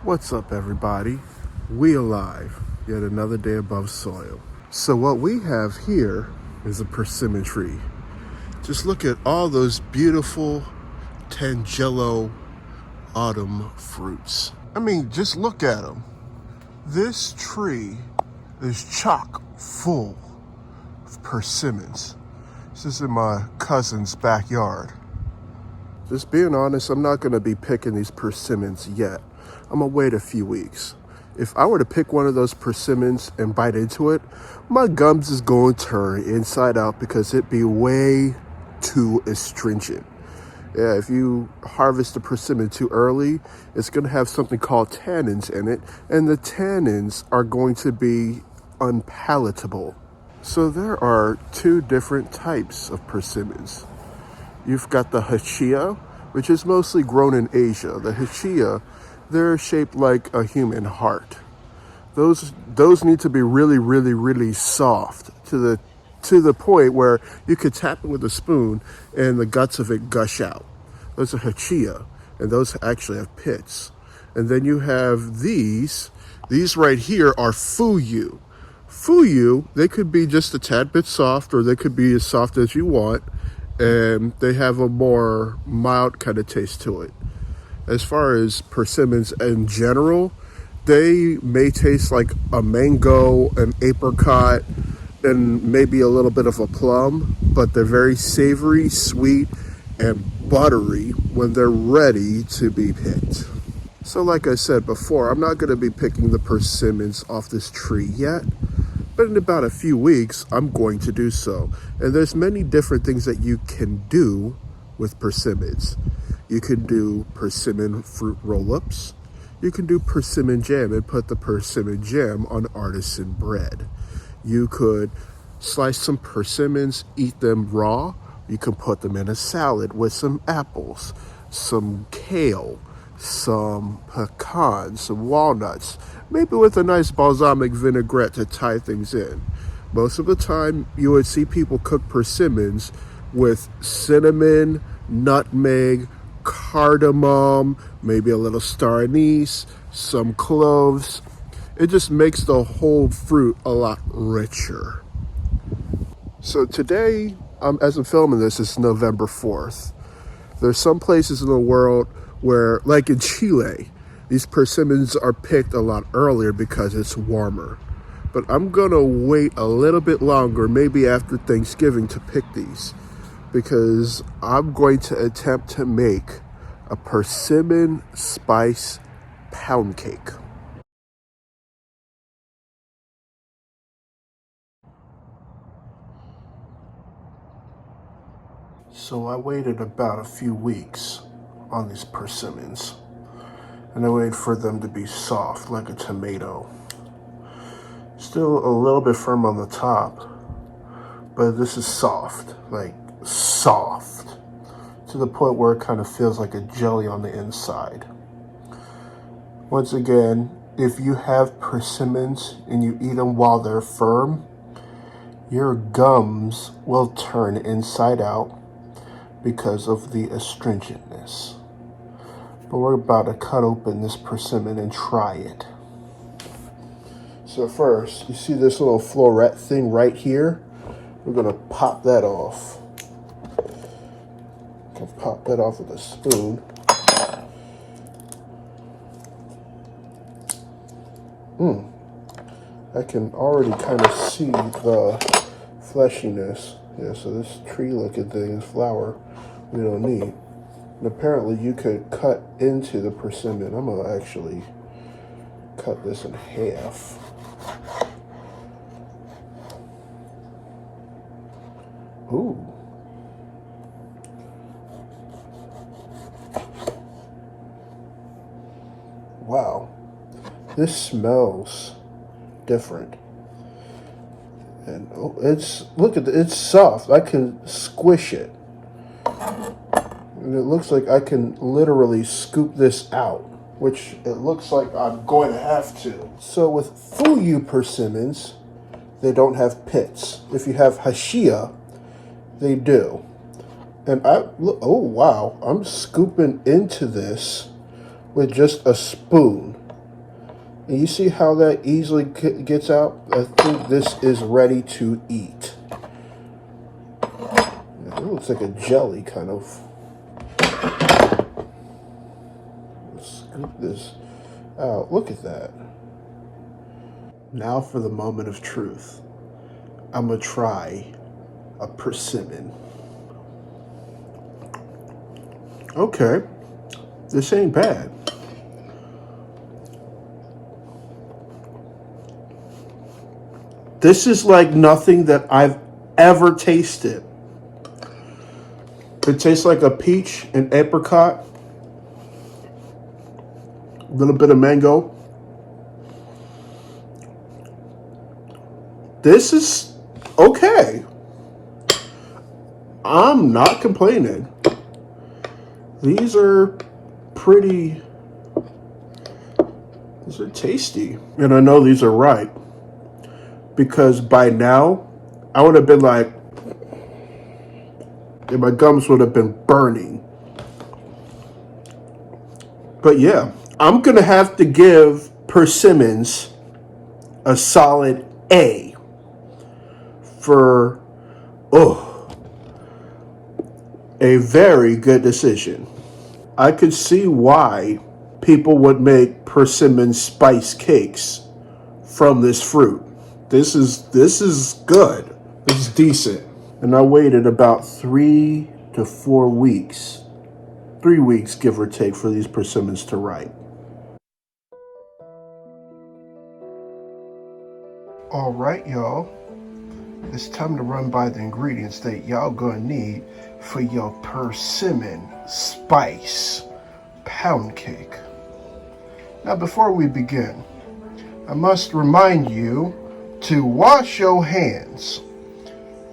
What's up, everybody? We alive, yet another day above soil. So what we have here is a persimmon tree. Just look at all those beautiful Tangelo autumn fruits. I mean, just look at them. This tree is chock full of persimmons. This is in my cousin's backyard. Just being honest, I'm not going to be picking these persimmons yet. I'm going to wait a few weeks. If I were to pick one of those persimmons and bite into it, my gums is going to turn inside out because it'd be way too astringent. Yeah, if you harvest the persimmon too early, it's going to have something called tannins in it, and the tannins are going to be unpalatable. So there are two different types of persimmons. You've got the hachia, which is mostly grown in Asia. The hachia, they're shaped like a human heart. Those need to be really, really, really soft to the point where you could tap it with a spoon and the guts of it gush out. Those are hachia, and those actually have pits. And then you have these right here are fuyu. Fuyu, they could be just a tad bit soft, or they could be as soft as you want, and they have a more mild kind of taste to it. As far as persimmons in general, they may taste like a mango, an apricot, and maybe a little bit of a plum, but they're very savory, sweet, and buttery when they're ready to be picked. So like I said before, I'm not going to be picking the persimmons off this tree yet, but in about a few weeks, I'm going to do so. And there's many different things that you can do with persimmons. You can do persimmon fruit roll-ups. You can do persimmon jam and put the persimmon jam on artisan bread. You could slice some persimmons, eat them raw. You can put them in a salad with some apples, some kale, some pecans, some walnuts, maybe with a nice balsamic vinaigrette to tie things in. Most of the time, you would see people cook persimmons with cinnamon, nutmeg, cardamom, maybe a little star anise, some cloves. It just makes the whole fruit a lot richer. So today, as I'm filming this, it's November 4th. There's some places in the world where, like in Chile, these persimmons are picked a lot earlier because it's warmer. But I'm gonna wait a little bit longer, maybe after Thanksgiving, to pick these, because I'm going to attempt to make a persimmon spice pound cake. So I waited about a few weeks on these persimmons, and I waited for them to be soft like a tomato. Still a little bit firm on the top, but this is soft, like soft, to the point where it kind of feels like a jelly on the inside. Once again, if you have persimmons and you eat them while they're firm, your gums will turn inside out because of the astringentness. But we're about to cut open this persimmon and try it. So first, you see this little floret thing right here? We're gonna pop that off. Can pop that off with a spoon. I can already kind of see the fleshiness. Yeah, so this tree-looking thing is flour we don't need. And apparently you could cut into the persimmon. I'm gonna actually cut this in half. Ooh. Wow. This smells different. And it's soft. I can squish it. And it looks like I can literally scoop this out, which it looks like I'm going to have to. So with fuyu persimmons, they don't have pits. If you have hachia, they do. And oh wow, I'm scooping into this with just a spoon. And you see how that easily gets out? I think this is ready to eat. It looks like a jelly, kind of. Let's scoop this out. Look at that. Now for the moment of truth. I'm going to try a persimmon. Okay, this ain't bad. This is like nothing that I've ever tasted. It tastes like a peach and apricot, a little bit of mango. This is okay. I'm not complaining. These are tasty. And I know these are right. Because by now, I would have been like, and my gums would have been burning. But yeah, I'm going to have to give persimmons a solid A for, a very good decision. I could see why people would make persimmon spice cakes from this fruit. This is good. This is decent. And I waited about 3 to 4 weeks. 3 weeks, give or take, for these persimmons to ripe. All right, y'all. It's time to run by the ingredients that y'all gonna need for your persimmon spice pound cake. Now, before we begin, I must remind you to wash your hands.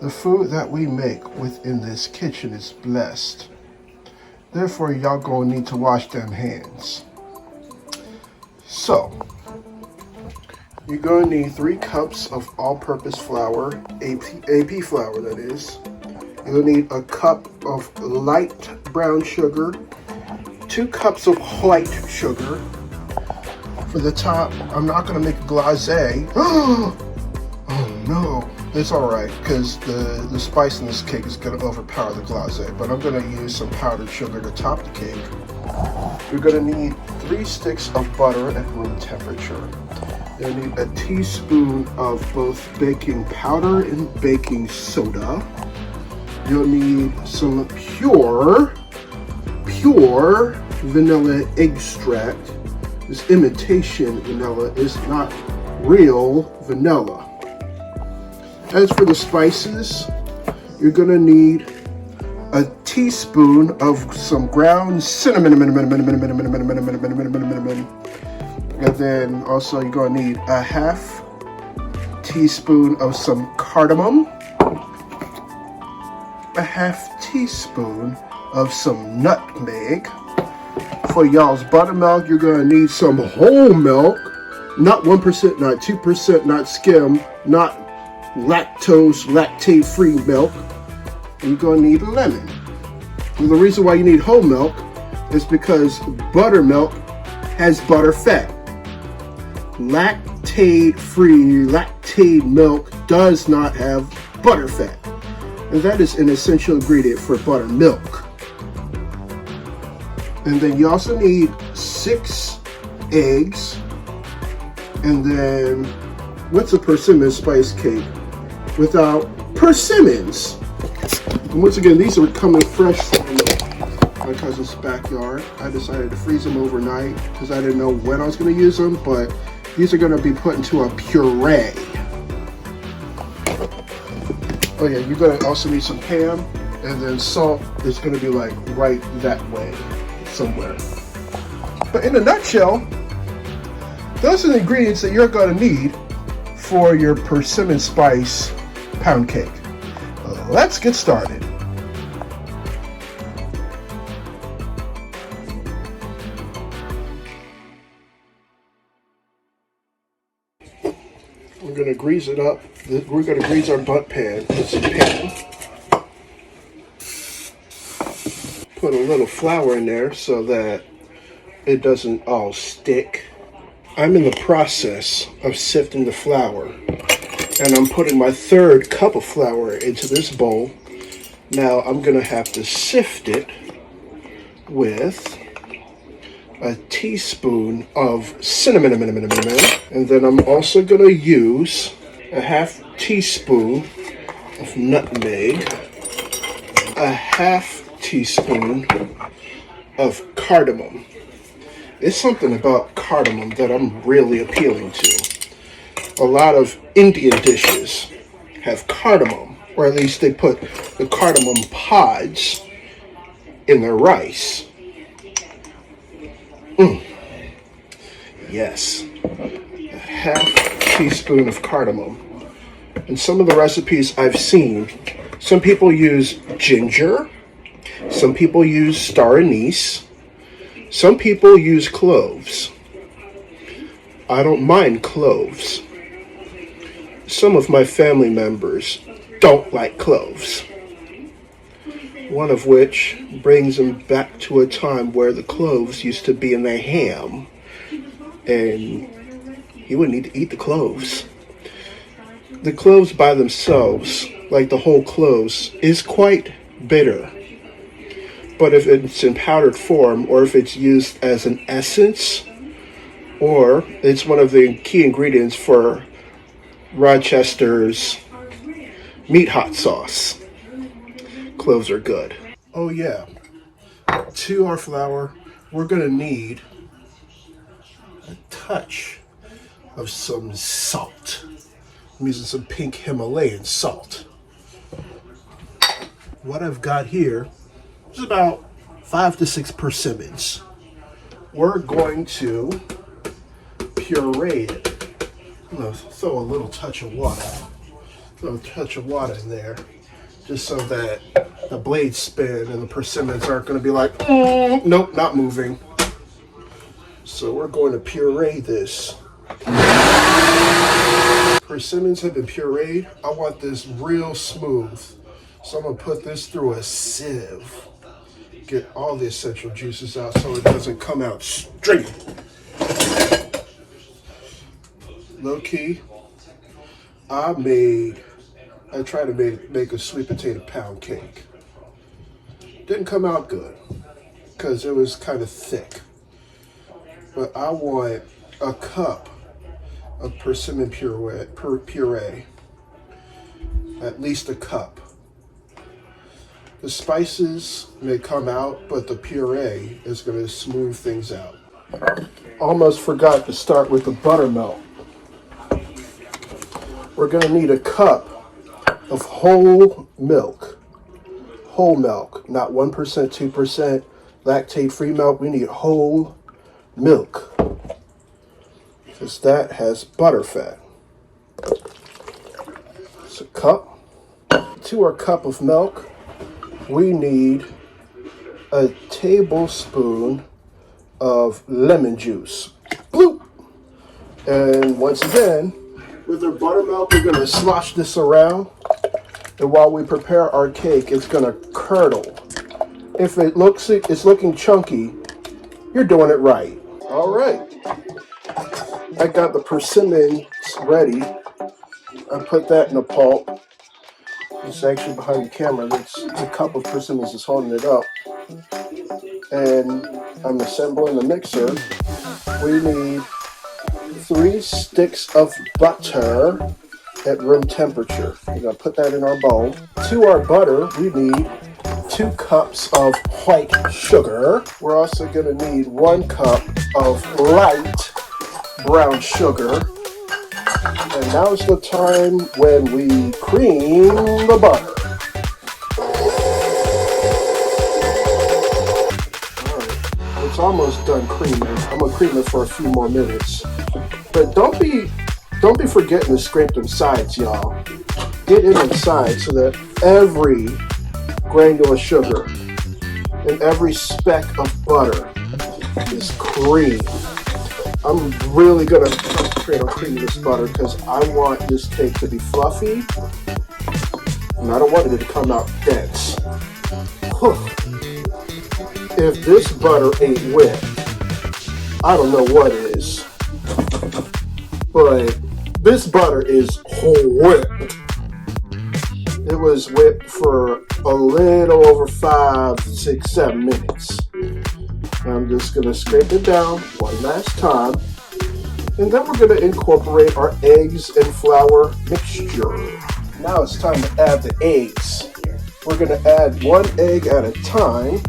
The food that we make within this kitchen is blessed. Therefore, y'all gonna need to wash them hands. So, you're gonna need 3 cups of all-purpose flour, AP flour that is. You'll need a cup of light brown sugar, 2 cups of white sugar. For the top, I'm not gonna make a glacé. Oh no, it's all right because the spice in this cake is gonna overpower the glacé. But I'm gonna use some powdered sugar to top the cake. You're gonna need 3 sticks of butter at room temperature. You'll need a teaspoon of both baking powder and baking soda. You'll need some pure vanilla extract. This imitation vanilla is not real vanilla. As for the spices, you're gonna need a teaspoon of some ground cinnamon, and then also you're gonna need a half teaspoon of some cardamom, a half teaspoon of some nutmeg. For y'all's buttermilk, you're gonna need some whole milk, not 1%, not 2%, not skim, not lactate-free milk. And you're gonna need a lemon. And the reason why you need whole milk is because buttermilk has butter fat. Lactate-free, lactate milk does not have butter fat. And that is an essential ingredient for buttermilk. And then you also need 6 eggs. And then, what's a persimmon spice cake without persimmons? And once again, these are coming fresh from my cousin's backyard. I decided to freeze them overnight because I didn't know when I was going to use them, but these are going to be put into a puree. Oh yeah, you're going to also need some ham, and then salt is going to be like right that way somewhere. But in a nutshell, those are the ingredients that you're going to need for your persimmon spice pound cake. Let's get started. We're going to grease it up. We're going to grease our butt pan. It's a pan. Put a little flour in there so that it doesn't all stick. I'm in the process of sifting the flour, and I'm putting my third cup of flour into this bowl. Now I'm gonna have to sift it with a teaspoon of cinnamon, and then I'm also gonna use a half teaspoon of nutmeg, a half teaspoon of cardamom. There's something about cardamom that I'm really appealing to. A lot of Indian dishes have cardamom, or at least they put the cardamom pods in their rice. Yes, a half teaspoon of cardamom. In some of the recipes I've seen, some people use ginger, some people use star anise, some people use cloves. I don't mind cloves. Some of my family members don't like cloves. One of which brings them back to a time where the cloves used to be in their ham, and you wouldn't need to eat the cloves. The cloves by themselves, like the whole cloves, is quite bitter. But if it's in powdered form, or if it's used as an essence, or it's one of the key ingredients for Rochester's meat hot sauce, cloves are good. Oh yeah, to our flour, we're gonna need a touch of some salt. I'm using some pink Himalayan salt. What I've got here is about 5 to 6 persimmons. We're going to puree it. I'm gonna throw a little touch of water. Throw a touch of water in there, just so that the blades spin and the persimmons aren't going to be like, nope, not moving. So we're going to puree this. Persimmons have been pureed. I want this real smooth. So I'm going to put this through a sieve. Get all the essential juices out so it doesn't come out straight. Low key, I tried to make a sweet potato pound cake. Didn't come out good because it was kind of thick. But I want a cup of persimmon puree, at least a cup. The spices may come out, but the puree is going to smooth things out. Almost forgot to start with the buttermilk. We're going to need a cup of whole milk, not 1%, 2%, lactate-free milk. We need whole milk because that has butter fat. It's a cup. To our cup of milk, we need a tablespoon of lemon juice. Bloop! And once again, with our buttermilk, we're going to slosh this around. And while we prepare our cake, it's going to curdle. If it's looking chunky, you're doing it right. All right. I got the persimmons ready. I put that in a pulp. It's actually behind the camera. The cup of persimmons is holding it up. And I'm assembling the mixer. We need 3 sticks of butter at room temperature. We're going to put that in our bowl. To our butter, we need 2 cups of white sugar. We're also going to need 1 cup of light brown sugar. And now's the time when we cream the butter. Alright, it's almost done creaming. I'm going to cream it for a few more minutes. But don't be forgetting to scrape them sides, y'all. Get in inside so that every granule of sugar and every speck of butter is creamed. I'm really going to concentrate on creaming this butter because I want this cake to be fluffy and I don't want it to come out dense. If this butter ain't whipped, I don't know what is. but this butter is whipped. It was whipped for a little over 5, 6, 7 minutes. I'm just going to scrape it down one last time. And then we're going to incorporate our eggs and flour mixture. Now it's time to add the eggs. We're going to add 1 egg at a time.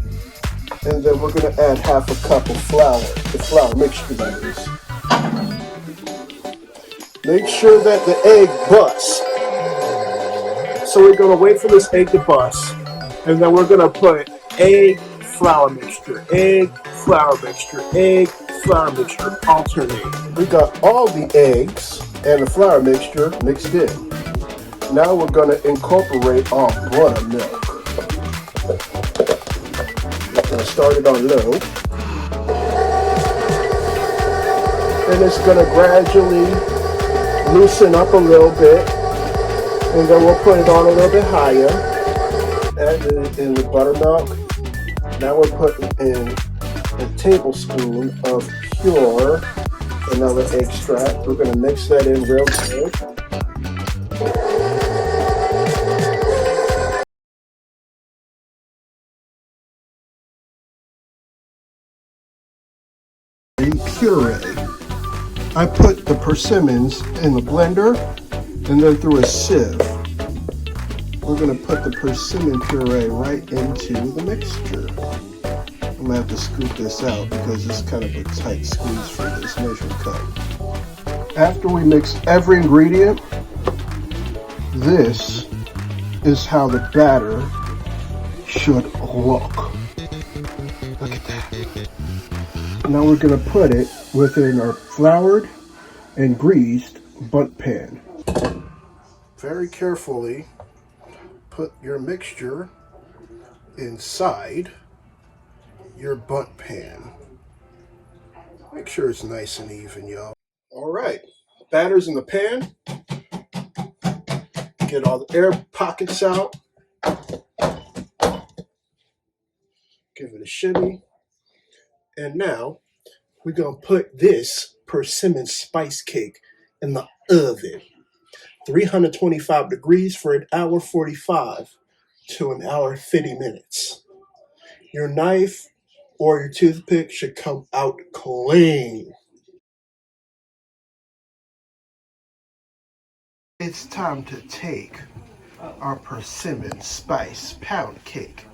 And then we're going to add half a cup of flour, the flour mixture that is. Make sure that the egg busts. So we're going to wait for this egg to bust. And then we're going to put egg, flour mixture, egg, flour mixture, egg, flour mixture, alternate. We got all the eggs and the flour mixture mixed in. Now we're going to incorporate our buttermilk. Gonna start it on low, and it's gonna gradually loosen up a little bit, and then we'll put it on a little bit higher. Add it in the buttermilk. Now we're putting in a tablespoon of pure vanilla extract. We're gonna mix that in real good. Puree. I put the persimmons in the blender and then through a sieve. We're going to put the persimmon puree right into the mixture. I'm going to have to scoop this out because it's kind of a tight squeeze for this measuring cup. After we mix every ingredient, this is how the batter should look. Look at that. Now we're going to put it within our floured and greased bundt pan. Very carefully put your mixture inside your bundt pan. Make sure it's nice and even, y'all. All right, batter's in the pan. Get all the air pockets out. Give it a shimmy. And now we're going to put this persimmon spice cake in the oven. 325 degrees for 1:45 to 1:50 minutes. Your knife or your toothpick should come out clean. It's time to take our persimmon spice pound cake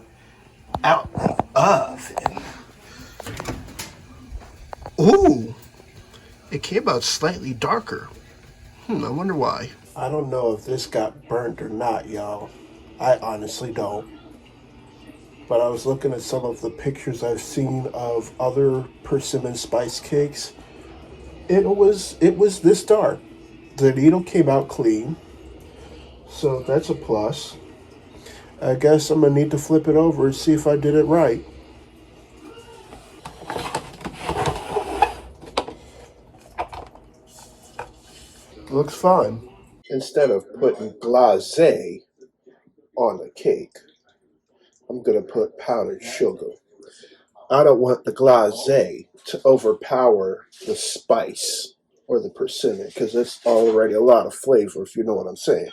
out the oven. Ooh, it came out slightly darker. I wonder why. I don't know if this got burnt or not, y'all. I honestly don't. But I was looking at some of the pictures I've seen of other persimmon spice cakes. It was this dark. The needle came out clean, so that's a plus. I guess I'm gonna need to flip it over and see if I did it right. Looks fine. Instead of putting glacé on the cake, I'm gonna put powdered sugar. I don't want the glacé to overpower the spice or the persimmon because it's already a lot of flavor, if you know what I'm saying.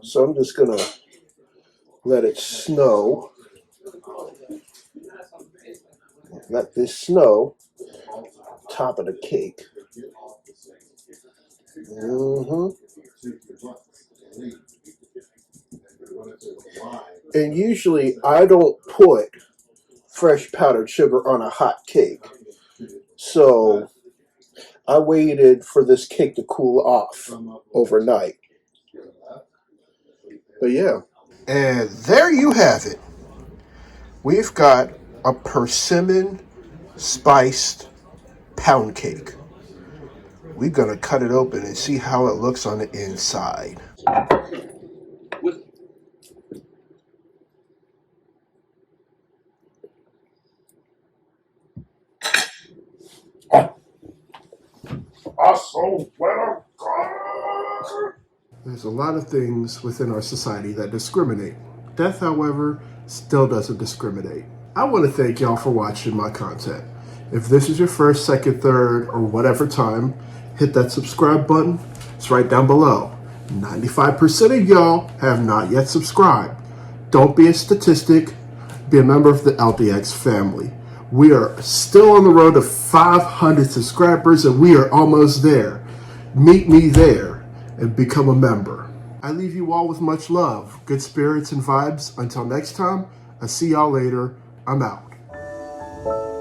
So I'm just gonna let it snow. Let this snow top of the cake. And usually I don't put fresh powdered sugar on a hot cake. So I waited for this cake to cool off overnight. But yeah. And there you have it. We've got a persimmon spiced pound cake. We're going to cut it open and see how it looks on the inside. There's a lot of things within our society that discriminate. Death, however, still doesn't discriminate. I want to thank y'all for watching my content. If this is your first, second, third, or whatever time, hit that subscribe button. It's right down below. 95% of y'all have not yet subscribed. Don't be a statistic. Be a member of the LDX family. We are still on the road to 500 subscribers, and we are almost there. Meet me there and become a member. I leave you all with much love, good spirits, and vibes. Until next time, I'll see y'all later. I'm out.